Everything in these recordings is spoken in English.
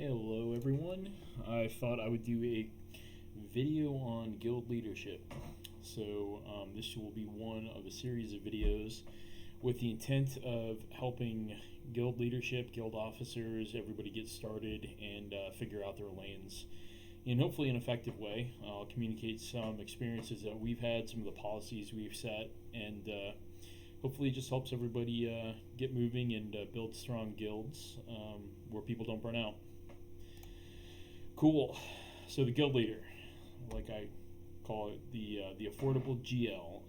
Hello everyone. I thought I would do a video on guild leadership. This will be one of a series of videos with the intent of helping guild leadership, guild officers, everybody get started and figure out their lanes in hopefully an effective way. I'll communicate some experiences that we've had, some of the policies we've set, and hopefully it just helps everybody get moving and build strong guilds where people don't burn out. Cool. So the guild leader, like I call it, the affordable GL.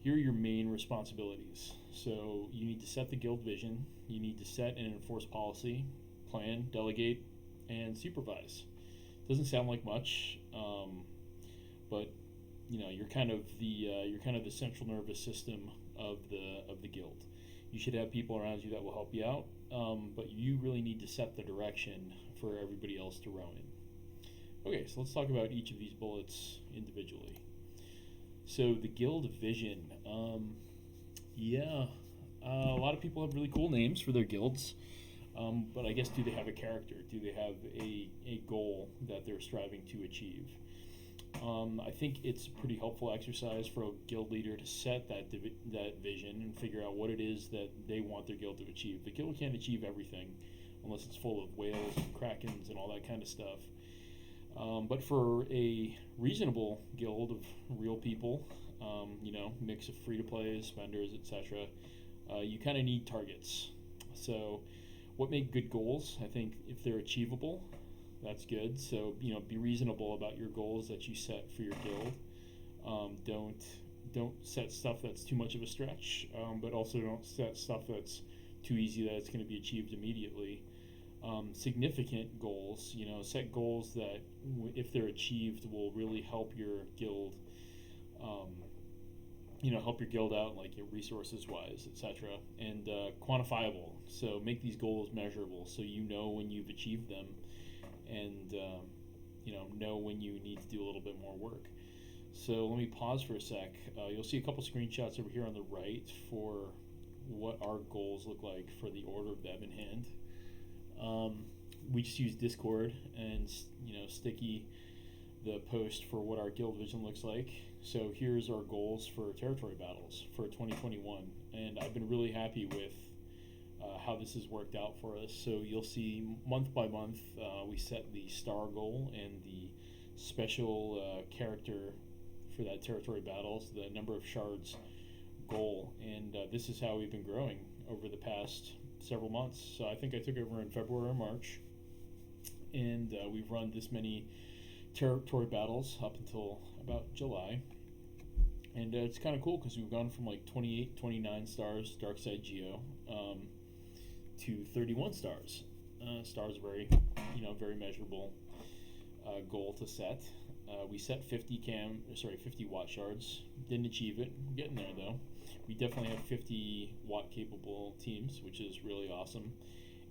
Here are your main responsibilities. So you need to set the guild vision. You need to set and enforce policy, plan, delegate, and supervise. Doesn't sound like much, but you're kind of the central nervous system of the guild. You should have people around you that will help you out, but you really need to set the direction for everybody else to row in. Okay, so let's talk about each of these bullets individually. So the guild vision, a lot of people have really cool names for their guilds, but I guess do they have a character? Do they have a goal that they're striving to achieve? I think it's a pretty helpful exercise for a guild leader to set that vision and figure out what it is that they want their guild to achieve. The guild can't achieve everything unless it's full of whales and krakens and all that kind of stuff. But for a reasonable guild of real people, mix of free-to-play, spenders, etc., you kind of need targets. So what make good goals? I think if they're achievable, that's good. So be reasonable about your goals that you set for your guild. Don't set stuff that's too much of a stretch, but also don't set stuff that's too easy that it's going to be achieved immediately. Significant goals, set goals that if they're achieved will really help your guild. Help your guild out, like your resources wise, etc. And quantifiable. So make these goals measurable, so you know when you've achieved them, and know when you need to do a little bit more work. So let me pause for a sec. You'll see a couple screenshots over here on the right for what our goals look like for the order of them in hand. We just use Discord and Sticky the post for what our guild vision looks like. So here's our goals for territory battles for 2021, and I've been really happy with how this has worked out for us. So you'll see month by month we set the star goal and the special character for that territory battles, the number of shards goal, and this is how we've been growing over the past several months. So I think I took over in February or March, and we've run this many territory battles up until about July. And it's kind of cool because we've gone from like 28, 29 stars, Darkside Geo, to 31 stars. Stars are very measurable goal to set. We set 50 watt shards. Didn't achieve it. We're getting there though. We definitely have 50 watt capable teams, which is really awesome.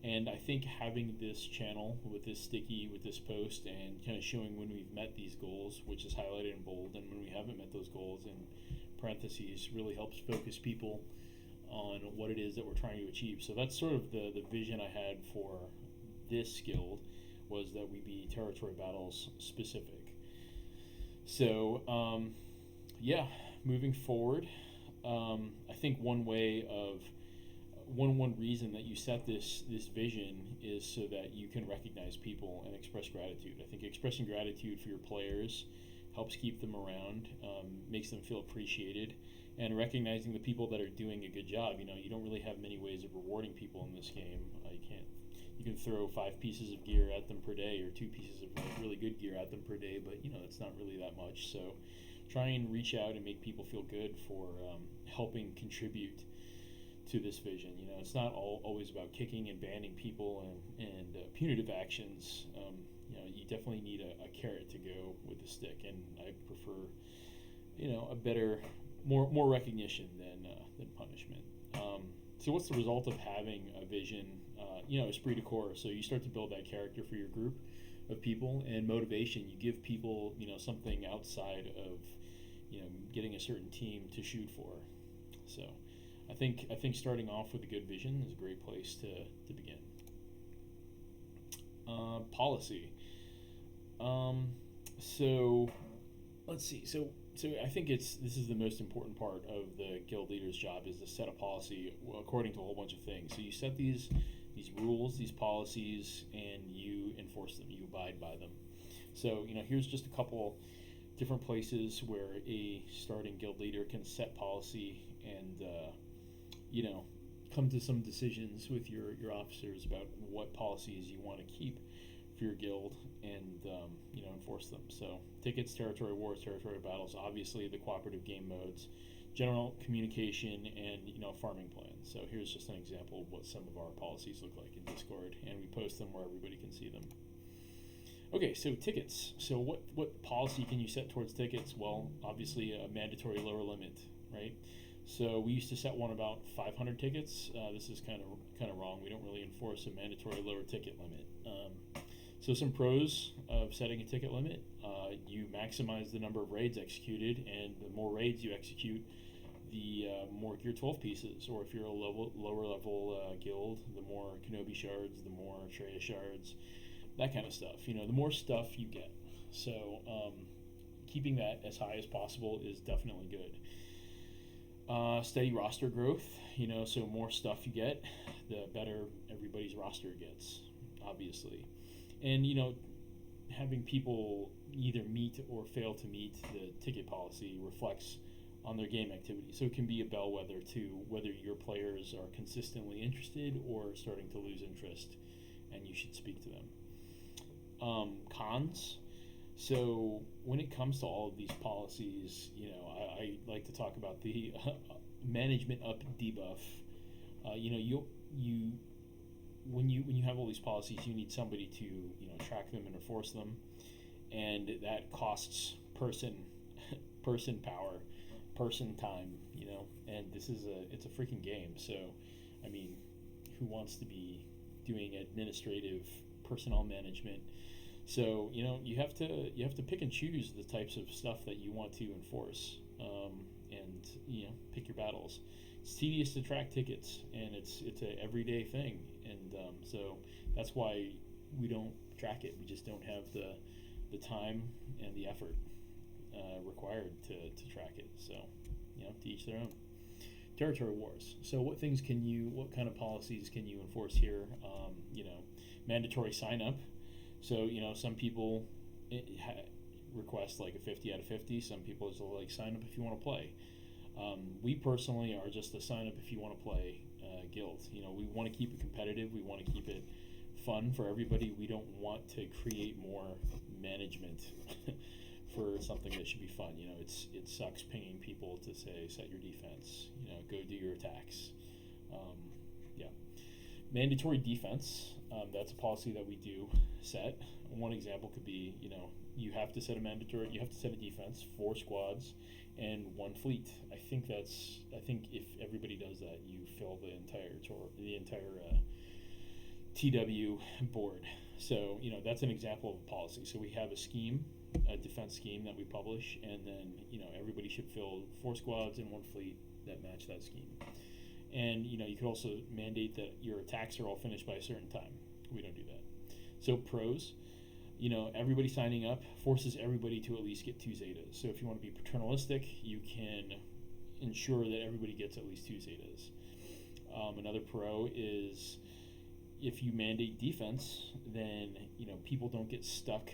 And I think having this channel with this sticky, with this post, and kind of showing when we've met these goals, which is highlighted in bold, and when we haven't met those goals in parentheses, really helps focus people on what it is that we're trying to achieve. So that's sort of the vision I had for this guild, was that we be territory battles specific. So moving forward, I think one reason that you set this vision is so that you can recognize people and express gratitude. I think expressing gratitude for your players helps keep them around, makes them feel appreciated, and recognizing the people that are doing a good job. You don't really have many ways of rewarding people in this game. You can throw 5 pieces of gear at them per day, or 2 pieces of really good gear at them per day, but it's not really that much. So try and reach out and make people feel good for helping contribute to this vision. It's not always about kicking and banning people and punitive actions. You definitely need a carrot to go with the stick, and I prefer a better, more recognition than punishment. So what's the result of having a vision? Esprit de corps. So you start to build that character for your group of people, and motivation. You give people something outside of getting a certain team to shoot for. So I think starting off with a good vision is a great place to begin. Policy. So let's see. So I think this is the most important part of the guild leader's job, is to set a policy according to a whole bunch of things. So you set these rules, these policies, and you enforce them. You abide by them. So here's just a couple different places where a starting guild leader can set policy and come to some decisions with your officers about what policies you want to keep for your guild, and enforce them. So tickets, territory wars, territory battles, obviously the cooperative game modes, general communication, and farming plans. So here's just an example of what some of our policies look like in Discord, and we post them where everybody can see them. Okay, so tickets. So what policy can you set towards tickets? Well, obviously a mandatory lower limit, right? So we used to set one about 500 tickets. This is kind of wrong. We don't really enforce a mandatory lower ticket limit. So some pros of setting a ticket limit: you maximize the number of raids executed, and the more raids you execute, the more Gear 12 pieces. Or if you're a lower level guild, the more Kenobi shards, the more Traya shards, that kind of stuff. The more stuff you get. So keeping that as high as possible is definitely good. Steady roster growth. So more stuff you get, the better everybody's roster gets, obviously. And having people either meet or fail to meet the ticket policy reflects on their game activity. So it can be a bellwether to whether your players are consistently interested or starting to lose interest, and you should speak to them. Cons. So when it comes to all of these policies, I like to talk about the management up debuff. When you have all these policies, you need somebody to track them and enforce them, and that costs person power, person time, and it's a freaking game. So I mean, who wants to be doing administrative personnel management? So you have to pick and choose the types of stuff that you want to enforce, and pick your battles. It's tedious to track tickets, and it's an everyday thing, and so that's why we don't track it. We just don't have the time and the effort required to track it. So to each their own. Territory wars. So what kind of policies can you enforce here? Mandatory sign up. So some people request like a 50 out of 50. Some people just like sign up if you want to play. We personally are just a sign up if you want to play guild. We want to keep it competitive. We want to keep it fun for everybody. We don't want to create more management for something that should be fun. It sucks pinging people to say set your defense. Go do your attacks. Mandatory defense. That's a policy that we do set. One example could be, you have to set a defense, 4 squads and 1 fleet. I think if everybody does that, you fill the entire TW board. So that's an example of a policy. So we have a defense scheme that we publish, and then everybody should fill 4 squads and 1 fleet that match that scheme. And you could also mandate that your attacks are all finished by a certain time. We don't do that. So pros, everybody signing up forces everybody to at least get 2 Zetas. So if you want to be paternalistic, you can ensure that everybody gets at least 2 Zetas. Another pro is if you mandate defense, then people don't get stuck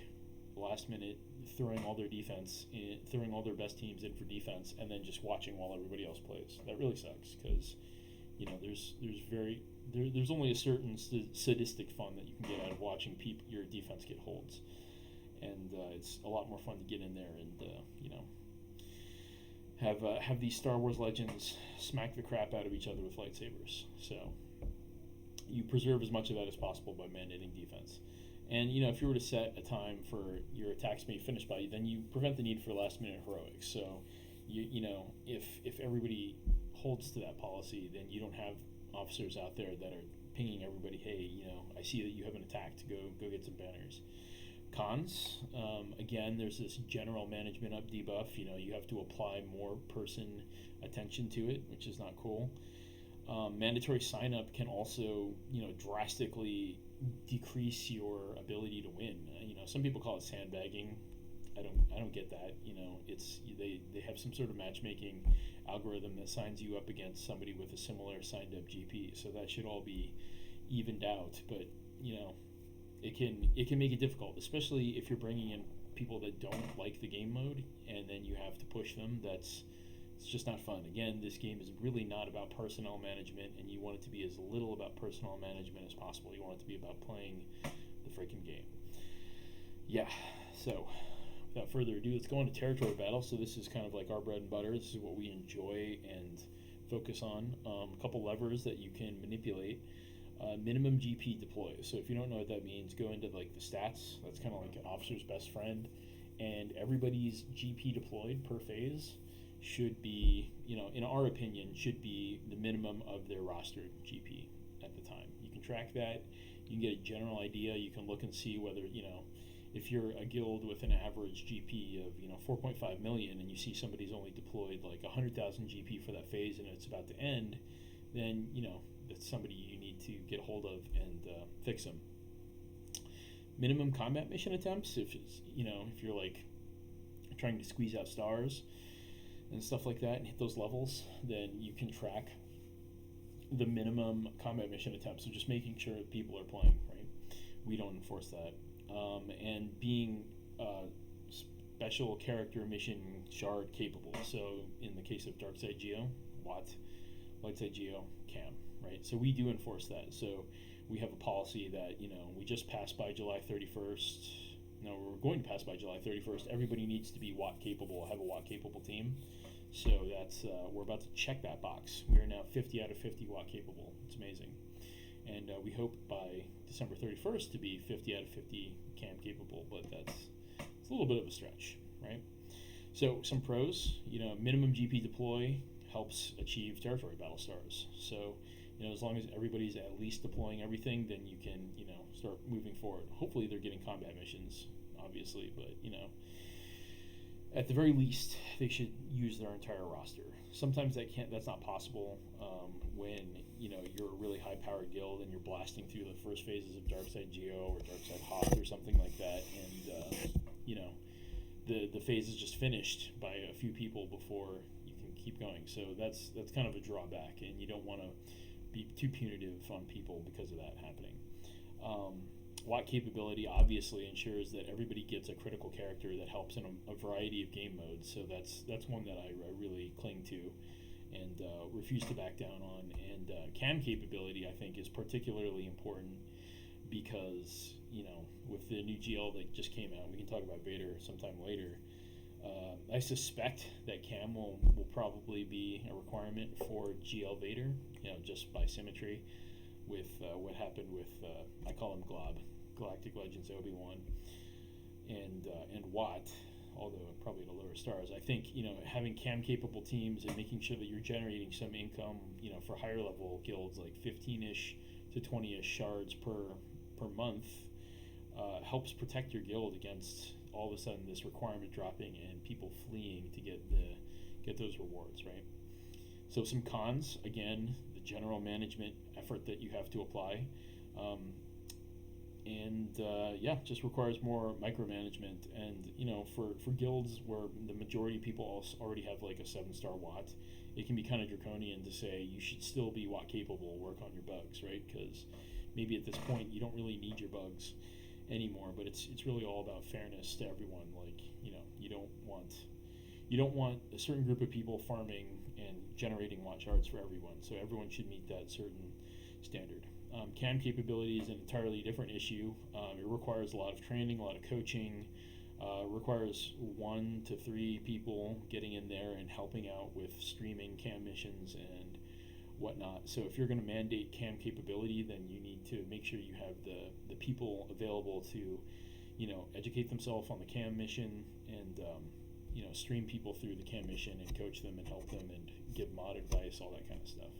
last minute throwing all their best teams in for defense and then just watching while everybody else plays. That really sucks, because there's only a certain sadistic fun that you can get out of watching your defense get holds, and it's a lot more fun to get in there and have these Star Wars legends smack the crap out of each other with lightsabers. So you preserve as much of that as possible by mandating defense. And if you were to set a time for your attacks being finished by, then you prevent the need for last minute heroics. So if everybody holds to that policy, then you don't have officers out there that are pinging everybody, hey, I see that you have an attack, to go get some banners. Cons, again, there's this general management up debuff. You have to apply more person attention to it, which is not cool. Mandatory sign up can also, drastically decrease your ability to win. Some people call it sandbagging. I don't get that. It's they have some sort of matchmaking algorithm that signs you up against somebody with a similar signed up GP. So that should all be evened out. But it can make it difficult, especially if you're bringing in people that don't like the game mode, and then you have to push them. It's just not fun. Again, this game is really not about personnel management, and you want it to be as little about personnel management as possible. You want it to be about playing the freaking game. Yeah, so without further ado, let's go into territory battle. So this is kind of like our bread and butter. This is what we enjoy and focus on. A couple levers that you can manipulate. Minimum GP deploy. So if you don't know what that means, go into like the stats. That's kind of like an officer's best friend, and everybody's GP deployed per phase should be, in our opinion, should be the minimum of their roster GP at the time. You can track that. You can get a general idea. You can look and see whether, if you're a guild with an average GP of, 4.5 million, and you see somebody's only deployed like 100,000 GP for that phase and it's about to end, then, that's somebody you need to get a hold of and fix them. Minimum combat mission attempts, if you're like trying to squeeze out stars and stuff like that and hit those levels, then you can track the minimum combat mission attempts. So just making sure that people are playing, right? We don't enforce that. And being special character mission shard capable. So in the case of Darkside Geo, Watt, Lightside Geo, Cam, right? So we do enforce that. So we have a policy that, we just passed by July 31st. No, we're going to pass by July 31st. Everybody needs to be Watt capable, have a Watt capable team. So that's we're about to check that box. We are now 50 out of 50 Watt capable. It's amazing. And we hope by December 31st to be 50 out of 50 Cam capable, but it's a little bit of a stretch, right? So some pros, minimum GP deploy helps achieve territory battle stars. So, as long as everybody's at least deploying everything, then you can, start moving forward. Hopefully they're getting combat missions, obviously, but, at the very least, they should use their entire roster. Sometimes that's not possible when, you're a really high-powered guild and you're blasting through the first phases of Darkside Geo or Darkside Hoth or something like that, and, the phase is just finished by a few people before you can keep going. So that's kind of a drawback, and you don't want to be too punitive on people because of that happening. Watt capability obviously ensures that everybody gets a critical character that helps in a variety of game modes. So that's one that I really cling to and refuse to back down on. And cam capability, I think, is particularly important because, with the new GL that just came out, we can talk about Vader sometime later. I suspect that cam will probably be a requirement for GL Vader, just by symmetry with what happened with, I call him Glob, Galactic Legends Obi-Wan, and Watt, although probably at a lower stars. I think, having cam-capable teams and making sure that you're generating some income, for higher level guilds, like 15-ish to 20-ish shards per month, helps protect your guild against all of a sudden this requirement dropping and people fleeing to get those rewards, right? So some cons, again, the general management effort that you have to apply, just requires more micromanagement. And for guilds where the majority of people already have like a 7-star Watt, it can be kind of draconian to say you should still be Watt capable, work on your bugs, right? Because maybe at this point you don't really need your bugs anymore, but it's really all about fairness to everyone. Like, you don't want a certain group of people farming and generating Watt shards for everyone, so everyone should meet that certain standard. Cam capability is an entirely different issue. It requires a lot of training, a lot of coaching, requires 1 to 3 people getting in there and helping out with streaming cam missions and whatnot. So if you're going to mandate cam capability, then you need to make sure you have the people available to, educate themselves on the cam mission and, stream people through the cam mission and coach them and help them and give mod advice, all that kind of stuff.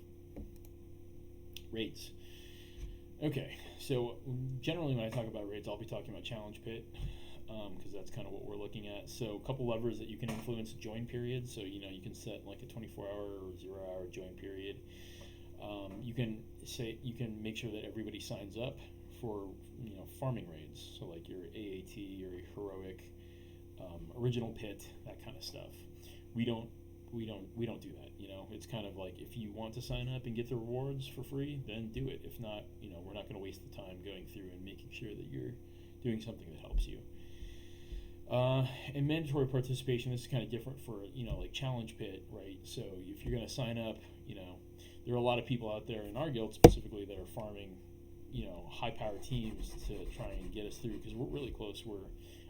Raids. Okay, so generally when I talk about raids, I'll be talking about challenge pit, because that's kind of what we're looking at. So a couple levers that you can influence join periods. So, you can set like a 24-hour or 0-hour join period. You can make sure that everybody signs up for farming raids. So like your AAT, your heroic, original pit, that kind of stuff. We don't do that. It's kind of like if you want to sign up and get the rewards for free, then do it. If not, we're not going to waste the time going through and making sure that you're doing something that helps you. And mandatory participation, this is kind of different for like challenge pit, right? So if you're going to sign up, there are a lot of people out there in our guild specifically that are farming high power teams to try and get us through, because we're really close.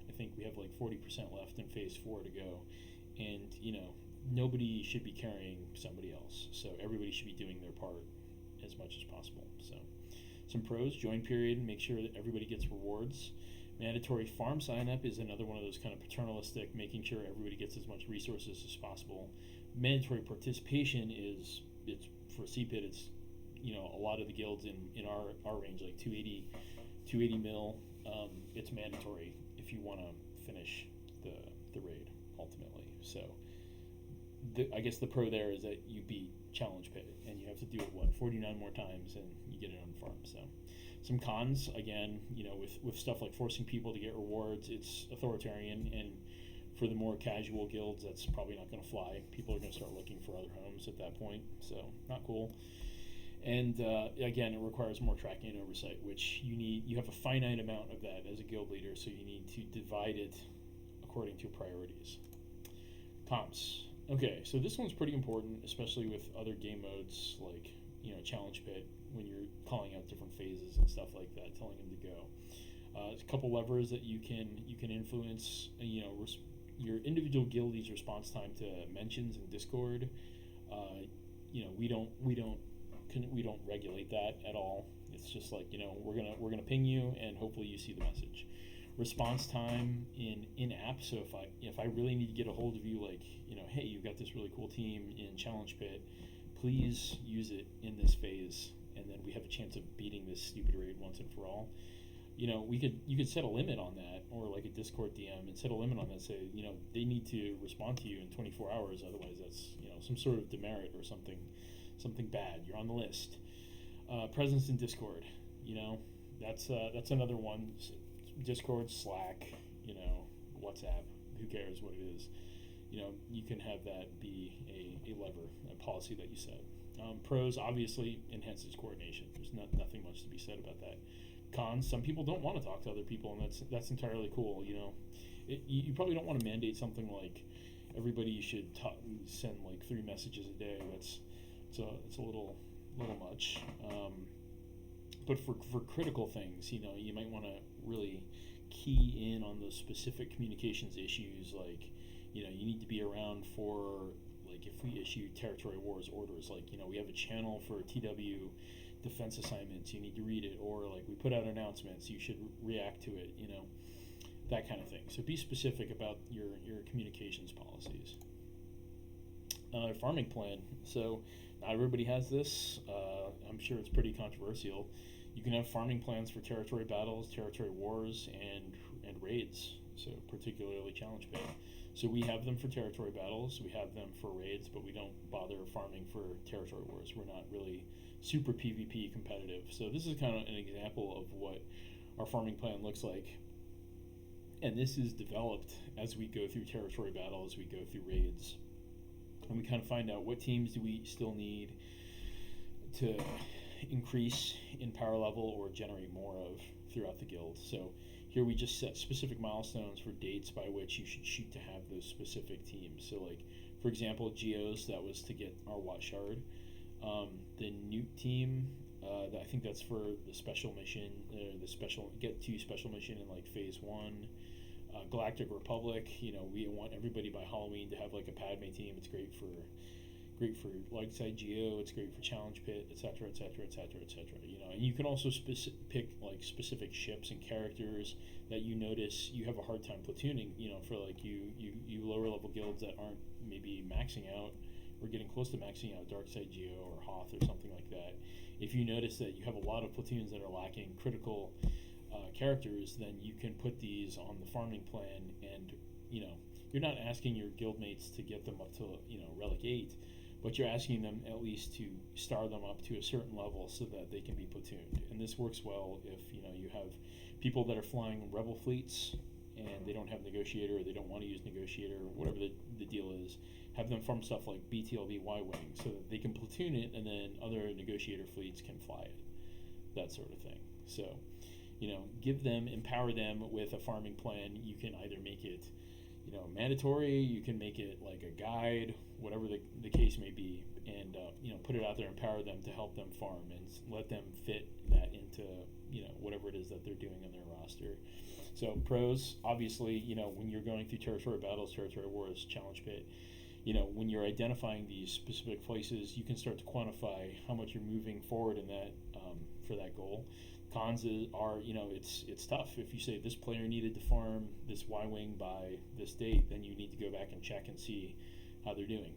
I think we have like 40% left in phase 4 to go, and nobody should be carrying somebody else, so everybody should be doing their part as much as possible. So some pros: join period, make sure that everybody gets rewards. Mandatory farm sign up is another one of those kind of paternalistic, making sure everybody gets as much resources as possible. Mandatory participation it's for CPIT, it's a lot of the guilds in our range, like 280 mil, it's mandatory if you want to finish the raid ultimately. So I guess the pro there is that you beat challenge pit, and you have to do it 49 more times, and you get it on farm. So some cons, again, with stuff like forcing people to get rewards, it's authoritarian, and for the more casual guilds, that's probably not going to fly. People are going to start looking for other homes at that point, so not cool. And again, it requires more tracking and oversight, which you have a finite amount of that as a guild leader, so you need to divide it according to priorities. Comps. Okay, so this one's pretty important, especially with other game modes like challenge pit, when you're calling out different phases and stuff like that, telling them to go. There's a couple levers that you can influence. Your individual guildie's response time to mentions in Discord. We don't regulate that at all. It's just like we're gonna ping you, and hopefully you see the message. Response time in app. So if I really need to get a hold of you, like hey, you've got this really cool team in challenge pit, please use it in this phase, and then we have a chance of beating this stupid raid once and for all. You could set a limit on that, or like a Discord DM, and set a limit on that. Say they need to respond to you in 24 hours, otherwise that's some sort of demerit or something bad. You're on the list. Presence in Discord, that's another one. Discord, Slack, WhatsApp, who cares what it is. You can have that be a lever, a policy that you set. Pros, obviously, enhances coordination. There's nothing much to be said about that. Cons, some people don't want to talk to other people, and that's entirely cool. You probably don't want to mandate something like everybody should send like 3 messages a day. It's a little much. But for critical things, you might want to really key in on those specific communications issues. Like, you need to be around for, like, if we issue territory wars orders, like, we have a channel for TW defense assignments, you need to read it, or like we put out announcements, you should react to it, that kind of thing. So be specific about your communications policies. Farming plan. So not everybody has this. I'm sure it's pretty controversial. You can have farming plans for territory battles, territory wars, and raids. So particularly challenge pit. So we have them for territory battles, we have them for raids, but we don't bother farming for territory wars. We're not really super PvP competitive. So this is kind of an example of what our farming plan looks like. And this is developed as we go through territory battles, we go through raids, and we kind of find out what teams do we still need to increase in power level or generate more of throughout the guild. So here we just set specific milestones for dates by which you should shoot to have those specific teams. So like, for example, Geos, that was to get our Watt Shard. The Newt team, I think that's for the special mission, get to special mission in like phase 1. Galactic Republic, we want everybody by Halloween to have like a Padme team. It's great for light side Geo, it's great for challenge pit, etc., etc., etc., etc. And you can also pick like specific ships and characters that you notice you have a hard time platooning. For like you lower level guilds that aren't maybe maxing out or getting close to maxing out dark side Geo or Hoth or something like that. If you notice that you have a lot of platoons that are lacking critical characters, then you can put these on the farming plan, and you're not asking your guildmates to get them up to relic 8, but you're asking them at least to star them up to a certain level so that they can be platooned. And this works well if you have people that are flying rebel fleets and they don't have negotiator, or they don't want to use negotiator, or whatever the deal is. Have them farm stuff like BTLV Y-wing so that they can platoon it, and then other negotiator fleets can fly it, that sort of thing. So, give them, empower them with a farming plan. You can either make it, mandatory. You can make it like a guide, whatever the case may be, and put it out there, empower them to help them farm, and let them fit that into whatever it is that they're doing on their roster. So pros, obviously, when you're going through territory battles, territory wars, challenge pit, when you're identifying these specific places, you can start to quantify how much you're moving forward in that for that goal. Cons are, it's tough. If you say this player needed to farm this Y-wing by this date, then you need to go back and check and see how they're doing.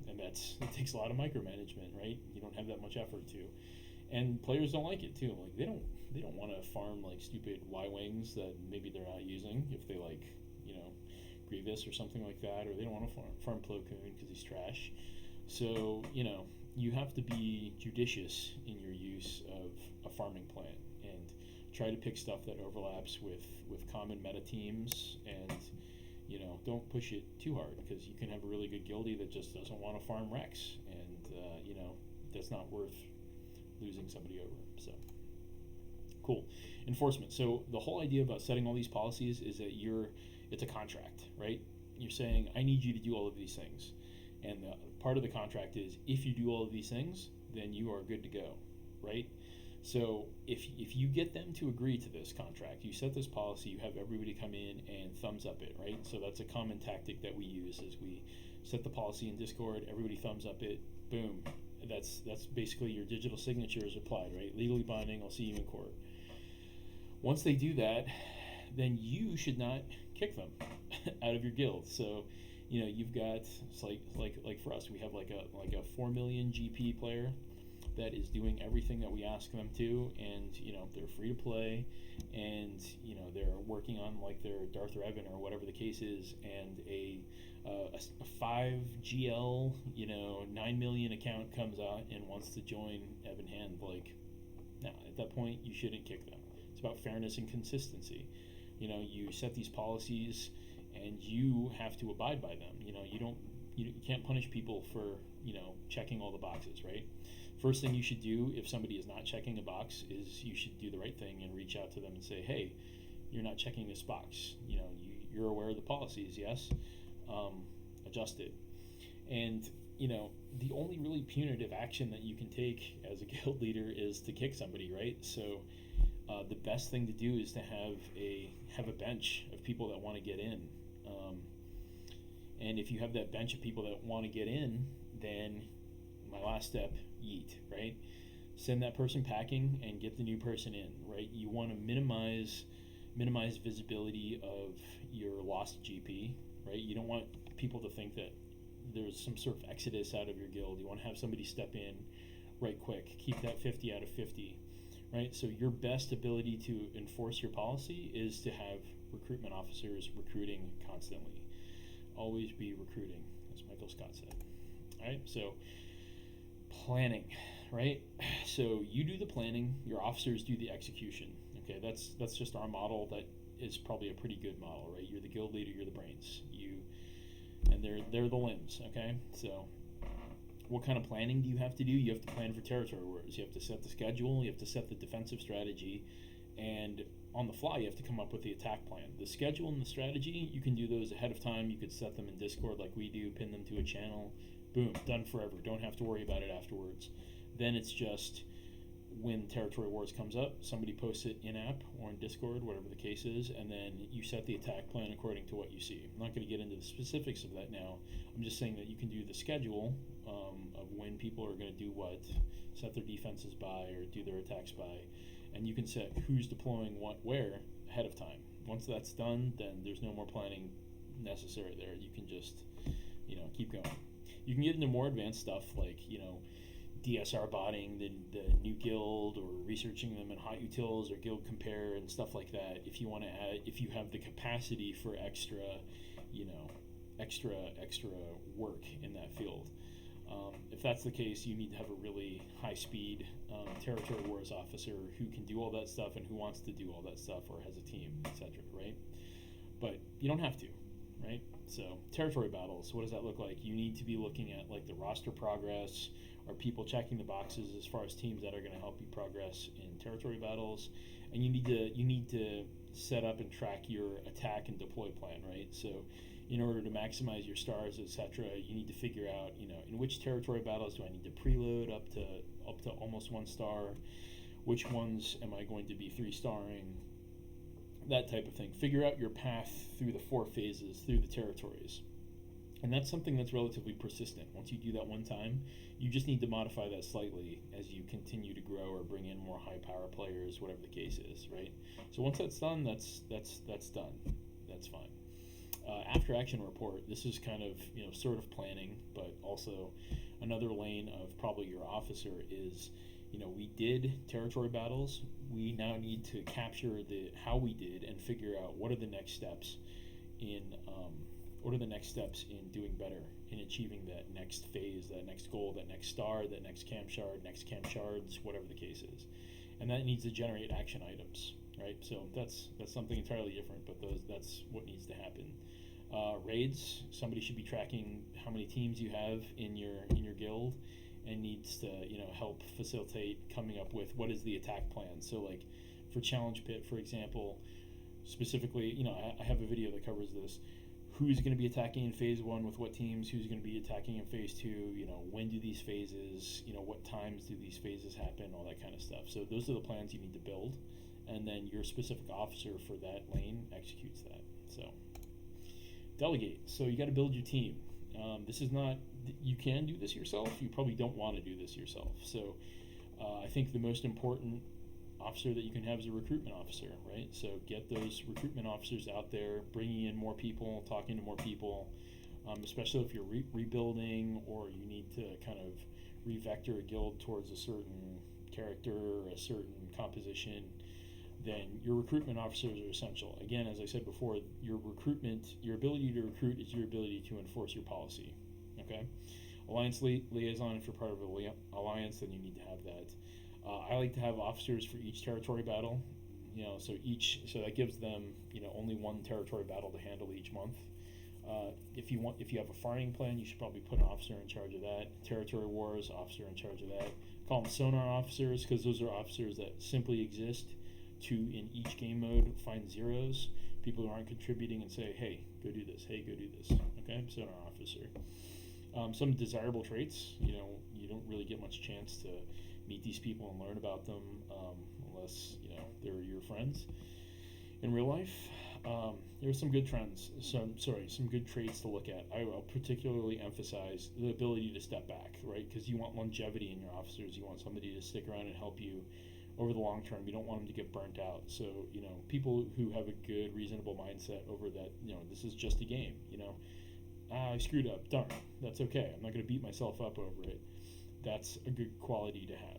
And it takes a lot of micromanagement, right? You don't have that much effort to. And players don't like it too. Like they don't want to farm like stupid Y-wings that maybe they're not using if they like, Grievous or something like that, or they don't want to farm Plo Koon because he's trash. So, you have to be judicious in your use of a farming plan and try to pick stuff that overlaps with common meta teams, and don't push it too hard, because you can have a really good guildie that just doesn't want to farm Rex, and that's not worth losing somebody over. So cool. Enforcement. So the whole idea about setting all these policies is that it's a contract, right? You're saying, I need you to do all of these things. And the part of the contract is, if you do all of these things, then you are good to go, right? So if you get them to agree to this contract, you set this policy, you have everybody come in and thumbs up it, right? So that's a common tactic that we use, is we set the policy in Discord, everybody thumbs up it, boom. That's basically your digital signature is applied, right? Legally binding, I'll see you in court. Once they do that, then you should not kick them out of your guild. So, you've got, it's like for us, we have like a 4 million GP player that is doing everything that we ask them to, and they're free to play, and they're working on like their Darth Revan or whatever the case is, and a 5 GL 9 million account comes out and wants to join Evan Hand. Like, no, at that point you shouldn't kick them. It's about fairness and consistency. You set these policies and you have to abide by them. You can't punish people for checking all the boxes, right? First thing you should do if somebody is not checking a box is you should do the right thing and reach out to them and say, hey, you're not checking this box. You're aware of the policies, yes? Adjust it. And the only really punitive action that you can take as a guild leader is to kick somebody, right? So the best thing to do is to have a bench of people that want to get in. And if you have that bench of people that want to get in, then my last step, yeet, right? Send that person packing and get the new person in, right? You want to minimize visibility of your lost GP, right? You don't want people to think that there's some sort of exodus out of your guild. You want to have somebody step in right quick. Keep that 50 out of 50, right? So your best ability to enforce your policy is to have recruitment officers recruiting constantly. Always be recruiting, as Michael Scott said. All right, so planning, right? So you do the planning, your officers do the execution. Okay, that's just our model. That is probably a pretty good model, right? You're the guild leader, you're the brains. And they're the limbs, okay? So what kind of planning do you have to do? You have to plan for territory wars. You have to set the schedule, you have to set the defensive strategy, and on the fly you have to come up with the attack plan. The schedule and the strategy, you can do those ahead of time. You could set them in Discord like we do, pin them to a channel, boom, done forever. Don't have to worry about it afterwards. Then it's just when Territory Wars comes up, somebody posts it in-app or in Discord, whatever the case is, and then you set the attack plan according to what you see. I'm not going to get into the specifics of that now. I'm just saying that you can do the schedule of when people are going to do what, set their defenses by or do their attacks by, and you can set who's deploying what where ahead of time. Once that's done, then there's no more planning necessary there. You can just, keep going. You can get into more advanced stuff like, DSR botting the new guild, or researching them in hot utils or guild compare and stuff like that. If you want to add, if you have the capacity for extra work in that field. If that's the case, you need to have a really high-speed territory wars officer who can do all that stuff and who wants to do all that stuff or has a team, etc., right? But you don't have to, right? So territory battles, what does that look like? You need to be looking at like the roster progress. Are people checking the boxes as far as teams that are going to help you progress in territory battles? And you need to set up and track your attack and deploy plan, right? So in order to maximize your stars, etc., you need to figure out, in which territory battles do I need to preload up to almost 1 star? Which ones am I going to be 3-starring? That type of thing. Figure out your path through the 4 phases, through the territories. And that's something that's relatively persistent. Once you do that one time, you just need to modify that slightly as you continue to grow or bring in more high power players, whatever the case is, right? So once that's done, that's done. That's fine. After action report, this is kind of sort of planning, but also another lane of probably your officer is, we did territory battles. We now need to capture how we did and figure out what are the next steps in doing better, in achieving that next phase, that next goal, that next star, that next camp shard, next camp shards, whatever the case is. And that needs to generate action items, right? So that's something entirely different, but that's what needs to happen. Raids, somebody should be tracking how many teams you have in your guild, and needs to help facilitate coming up with what is the attack plan. So like for Challenge Pit, for example, specifically, I have a video that covers this. Who's going to be attacking in phase 1 with what teams? Who's going to be attacking in phase 2? When do these phases? What times do these phases happen? All that kind of stuff. So those are the plans you need to build, and then your specific officer for that lane executes that. So delegate. So you got to build your team. This is not. You can do this yourself. You probably don't want to do this yourself. So I think the most important officer that you can have is a recruitment officer, right? So get those recruitment officers out there, bringing in more people, talking to more people, especially if you're rebuilding or you need to kind of revector a guild towards a certain character or a certain composition. Then your recruitment officers are essential. Again, as I said before, your ability to recruit is your ability to enforce your policy. Okay, alliance liaison. If you're part of an alliance, then you need to have that. I like to have officers for each territory battle. So that gives them only 1 territory battle to handle each month. If you have a farming plan, you should probably put an officer in charge of that. Territory wars, officer in charge of that. Call them sonar officers, because those are officers that simply exist to, in each game mode, find zeros, people who aren't contributing, and say, hey, go do this, hey, go do this. Okay, sonar officer. Some desirable traits, you don't really get much chance to meet these people and learn about them unless they're your friends in real life. There are some good some good traits to look at. I will particularly emphasize the ability to step back, right? Because you want longevity in your officers. You want somebody to stick around and help you over the long term. You don't want them to get burnt out. So people who have a good, reasonable mindset over that, this is just a game. I screwed up. Darn, that's okay. I'm not going to beat myself up over it. That's a good quality to have.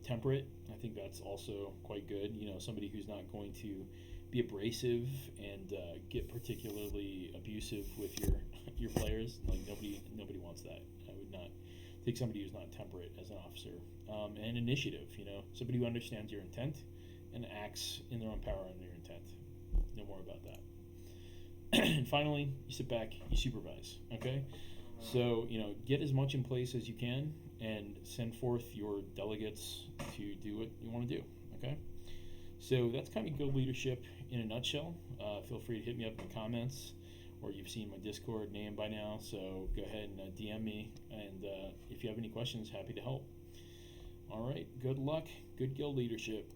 Temperate, I think that's also quite good. Somebody who's not going to be abrasive and get particularly abusive with your players. Like nobody wants that. I would not take somebody who's not temperate as an officer. And initiative, somebody who understands your intent and acts in their own power on your intent. No more about that. And finally, you sit back, you supervise. Okay. So, get as much in place as you can and send forth your delegates to do what you want to do, okay? So that's kind of guild leadership in a nutshell. Feel free to hit me up in the comments, or you've seen my Discord name by now, so go ahead and DM me, and if you have any questions, happy to help. All right, good luck, good guild leadership.